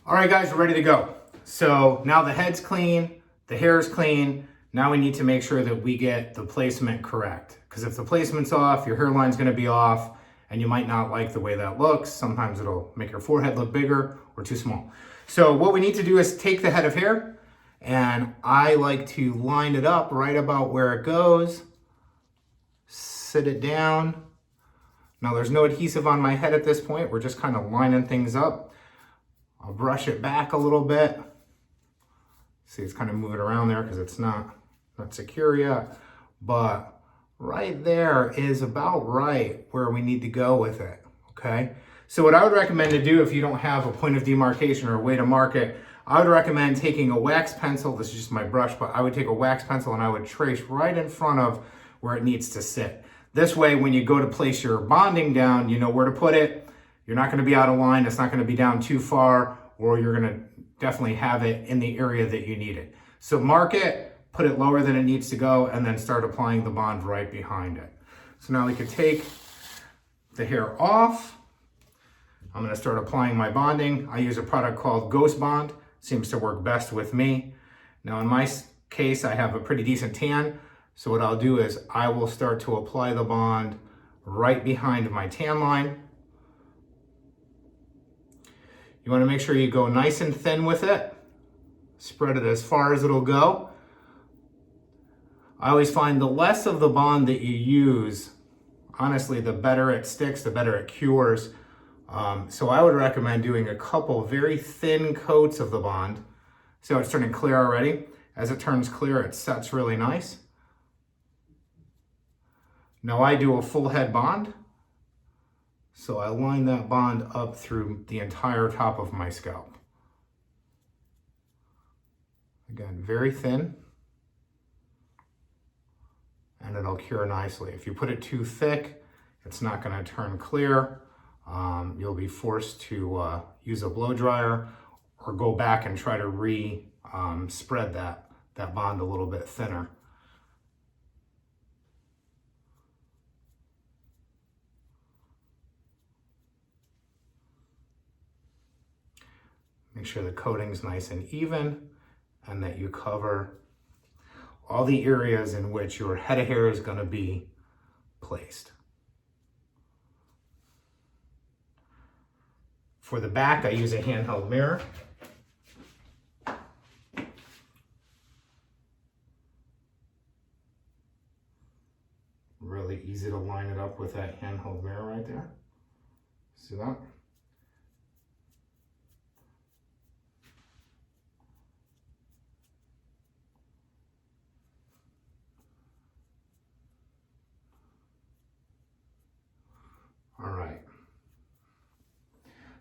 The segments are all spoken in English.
All right, guys, we're ready to go. So now the head's clean, the hair's clean. Now we need to make sure that we get the placement correct. Because if the placement's off, your hairline's gonna be off, and you might not like the way that looks. Sometimes it'll make your forehead look bigger or too small. So what we need to do is take the head of hair, and I like to line it up right about where it goes, sit it down. Now there's no adhesive on my head at this point. We're just kind of lining things up. I'll brush it back a little bit. See, it's kind of moving around there because it's not secure yet. But right there is about right where we need to go with it, okay? So what I would recommend to do if you don't have a point of demarcation or a way to mark it, I would recommend taking a wax pencil. This is just my brush, but I would take a wax pencil and I would trace right in front of where it needs to sit. This way, when you go to place your bonding down, you know where to put it. You're not going to be out of line. It's not going to be down too far, or you're going to definitely have it in the area that you need it. So mark it, put it lower than it needs to go, and then start applying the bond right behind it. So now we can take the hair off. I'm going to start applying my bonding. I use a product called Ghost Bond. Seems to work best with me. Now in my case, I have a pretty decent tan. So what I'll do is I will start to apply the bond right behind my tan line. You want to make sure you go nice and thin with it. Spread it as far as it'll go. I always find the less of the bond that you use, honestly, the better it sticks, the better it cures. So I would recommend doing a couple very thin coats of the bond. So it's turning clear already. As it turns clear, it sets really nice. Now I do a full head bond. So I line that bond up through the entire top of my scalp. Again, very thin. And it'll cure nicely. If you put it too thick, it's not going to turn clear. You'll be forced to use a blow dryer or go back and try to spread that bond a little bit thinner. Make sure the coating's nice and even and that you cover all the areas in which your head of hair is going to be placed. For the back, I use a handheld mirror. Really easy to line it up with that handheld mirror right there. See that? All right.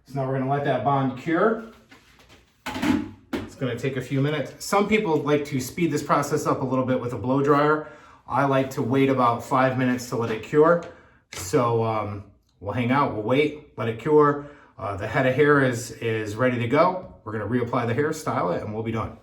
So now we're going to let that bond cure. It's going to take a few minutes. Some people like to speed this process up a little bit with a blow dryer. I like to wait about 5 minutes to let it cure. So we'll hang out, we'll wait, let it cure. The head of hair is ready to go. We're going to reapply the hair, style it, and we'll be done.